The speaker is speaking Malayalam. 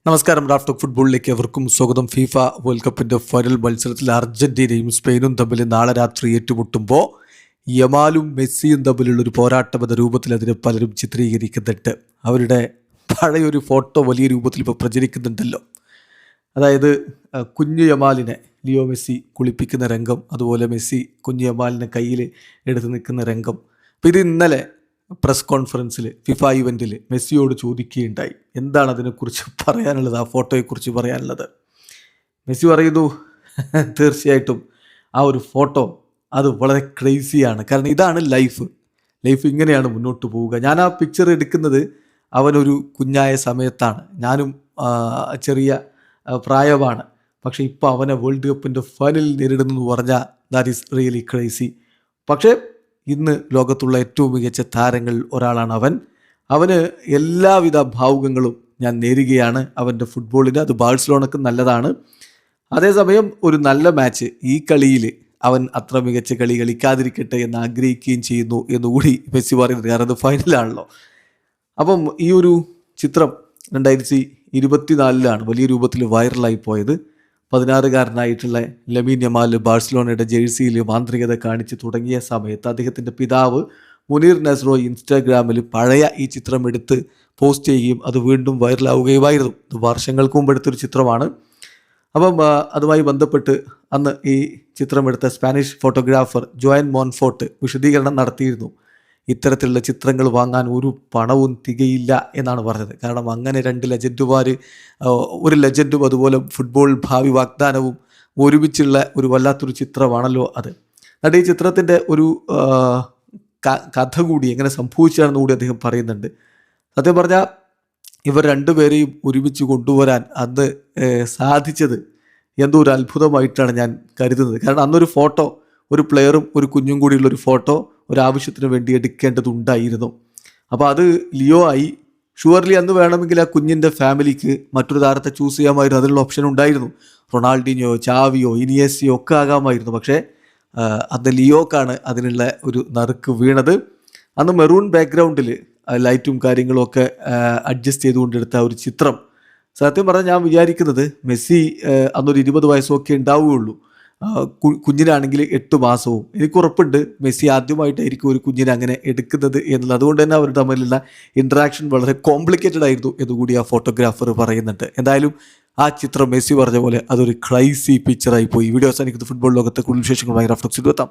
നമസ്കാരം. റാഫ് ടോക്ക് ഫുട്ബോളിലേക്ക് അവർക്കും സ്വാഗതം. ഫിഫ വേൾഡ് കപ്പിൻ്റെ ഫൈനൽ മത്സരത്തിൽ അർജന്റീനയും സ്പെയിനും തമ്മിൽ നാളെ രാത്രി ഏറ്റുമുട്ടുമ്പോൾ യമാലും മെസ്സിയും തമ്മിലുള്ള ഒരു പോരാട്ടമെന്ന രൂപത്തിൽ അതിനെ പലരും ചിത്രീകരിക്കുന്നുണ്ട്. അവരുടെ പഴയൊരു ഫോട്ടോ വലിയ രൂപത്തിൽ ഇപ്പോൾ പ്രചരിക്കുന്നുണ്ടല്ലോ. അതായത് കുഞ്ഞു യമാലിനെ ലിയോ മെസ്സി കുളിപ്പിക്കുന്ന രംഗം, അതുപോലെ മെസ്സി കുഞ്ഞു യമാലിനെ കയ്യിൽ എടുത്ത് നിൽക്കുന്ന രംഗം. അപ്പോൾ ഇത് ഇന്നലെ പ്രസ് കോൺഫറൻസിൽ ഫിഫ ഇവൻറ്റിൽ മെസ്സിയോട് ചോദിക്കുകയുണ്ടായി, എന്താണ് അതിനെക്കുറിച്ച് പറയാനുള്ളത്, ആ ഫോട്ടോയെക്കുറിച്ച് പറയാനുള്ളത്. മെസ്സി പറയുന്നു, തീർച്ചയായിട്ടും ആ ഒരു ഫോട്ടോ അത് വളരെ ക്രേസിയാണ്. കാരണം ഇതാണ് ലൈഫ് ഇങ്ങനെയാണ് മുന്നോട്ട് പോവുക. ഞാൻ ആ പിക്ചർ എടുക്കുന്നത് അവനൊരു കുഞ്ഞായ സമയത്താണ്. ഞാനും ചെറിയ പ്രായമാണ്. പക്ഷേ ഇപ്പോൾ അവനെ വേൾഡ് കപ്പിൻ്റെ ഫൈനലിൽ നേരിടുന്നു എന്ന് പറഞ്ഞാൽ ദാറ്റ് ഈസ് റിയലി ക്രേസി. പക്ഷേ ഇന്ന് ലോകത്തുള്ള ഏറ്റവും മികച്ച താരങ്ങളിൽ ഒരാളാണ് അവന് എല്ലാവിധ ഭാവുകങ്ങളും ഞാൻ നേരുകയാണ്. അവൻ്റെ ഫുട്ബോളിന് അത് ബാഴ്സലോണക്ക് നല്ലതാണ്. അതേസമയം ഒരു നല്ല മാച്ച് ഈ കളിയിൽ അവൻ അത്ര മികച്ച കളി കളിക്കാതിരിക്കട്ടെ എന്ന് ആഗ്രഹിക്കുകയും ചെയ്യുന്നു എന്നുകൂടി മെസ്സി പറയുന്നത്. കാരണം അത് ഫൈനലാണല്ലോ. അപ്പം ഈ ഒരു ചിത്രം 2024 വലിയ രൂപത്തിൽ വൈറലായി പോയത്. 16-കാരനായിട്ടുള്ള ലമീൻ യമാൽ ബാഴ്സലോണയുടെ ജേഴ്സിയിൽ മാന്ത്രികത കാണിച്ച് തുടങ്ങിയ സമയത്ത് അദ്ദേഹത്തിൻ്റെ പിതാവ് മുനീർ നസ്രോ ഇൻസ്റ്റാഗ്രാമിൽ പഴയ ഈ ചിത്രം എടുത്ത് പോസ്റ്റ് ചെയ്യുകയും അത് വീണ്ടും വൈറലാവുകയുമായിരുന്നു. ഇത് വർഷങ്ങൾക്ക് മുമ്പ് എടുത്തൊരു ചിത്രമാണ്. അപ്പം അതുമായി ബന്ധപ്പെട്ട് അന്ന് ഈ ചിത്രമെടുത്ത സ്പാനിഷ് ഫോട്ടോഗ്രാഫർ ജോയൻ മോൺഫോർട്ട് വിശദീകരണം നടത്തിയിരുന്നു. ഇത്തരത്തിലുള്ള ചിത്രങ്ങൾ വാങ്ങാൻ ഒരു പണവും തികയില്ല എന്നാണ് പറഞ്ഞത്. കാരണം അങ്ങനെ രണ്ട് ലെജൻഡുമാർ, ഒരു ലെജൻഡും അതുപോലെ ഫുട്ബോൾ ഭാവി വാഗ്ദാനവും ഒരുമിച്ചുള്ള ഒരു വല്ലാത്തൊരു ചിത്രമാണല്ലോ അത്. എന്നിട്ട് ഈ ചിത്രത്തിൻ്റെ ഒരു കഥ കൂടി എങ്ങനെ സംഭവിച്ചാണെന്ന് കൂടി അദ്ദേഹം പറയുന്നുണ്ട്. സത്യം പറഞ്ഞാൽ ഇവർ രണ്ടുപേരെയും ഒരുമിച്ച് കൊണ്ടുവരാൻ അന്ന് സാധിച്ചത് എന്തോ ഒരു അത്ഭുതമായിട്ടാണ് ഞാൻ കരുതുന്നത്. കാരണം അന്നൊരു ഫോട്ടോ, ഒരു പ്ലെയറും ഒരു കുഞ്ഞും കൂടിയുള്ളൊരു ഫോട്ടോ ഒരാവശ്യത്തിന് വേണ്ടി എടുക്കേണ്ടതുണ്ടായിരുന്നു. അപ്പോൾ അത് ലിയോ ആയി. ഷുവർലി അന്ന് വേണമെങ്കിൽ ആ കുഞ്ഞിൻ്റെ ഫാമിലിക്ക് മറ്റൊരു താരത്തെ ചൂസ് ചെയ്യാമായിരുന്നു. അതിനുള്ള ഓപ്ഷൻ ഉണ്ടായിരുന്നു. റൊണാൾഡിനോ, ചാവിയോ, ഇനിയസിയോ ഒക്കെ ആകാമായിരുന്നു. പക്ഷേ അന്ന് ലിയോക്കാണ് അതിനുള്ള ഒരു നറുക്ക് വീണത്. അന്ന് മെറൂൺ ബാക്ക്ഗ്രൗണ്ടിൽ ലൈറ്റും കാര്യങ്ങളുമൊക്കെ അഡ്ജസ്റ്റ് ചെയ്തുകൊണ്ടെടുത്ത ഒരു ചിത്രം. സത്യം പറഞ്ഞാൽ ഞാൻ വിചാരിക്കുന്നത് മെസ്സി അന്നൊരു 20 വയസ്സൊക്കെ ഉണ്ടാവുകയുള്ളൂ. കുഞ്ഞിനാണെങ്കിൽ 8 മാസവും. എനിക്ക് ഉറപ്പുണ്ട് മെസ്സി ആദ്യമായിട്ടായിരിക്കും ഒരു കുഞ്ഞിനെ അങ്ങനെ എടുക്കുന്നത് എന്നുള്ളത്. അതുകൊണ്ട് തന്നെ അവർ തമ്മിലുള്ള ഇൻട്രാക്ഷൻ വളരെ കോംപ്ലിക്കേറ്റഡ് ആയിരുന്നു എന്നുകൂടി ആ ഫോട്ടോഗ്രാഫർ പറയുന്നുണ്ട്. എന്തായാലും ആ ചിത്രം മെസ്സി പറഞ്ഞ പോലെ അതൊരു ക്രൈസി പിക്ചറായി പോയി. വീഡിയോ അവസാനിക്കുന്നത് ഫുട്ബോൾ ലോകത്തെ കൂടുതൽ വിശേഷങ്ങളുമായി റാഫ് ടോക്സിൽ എത്താം.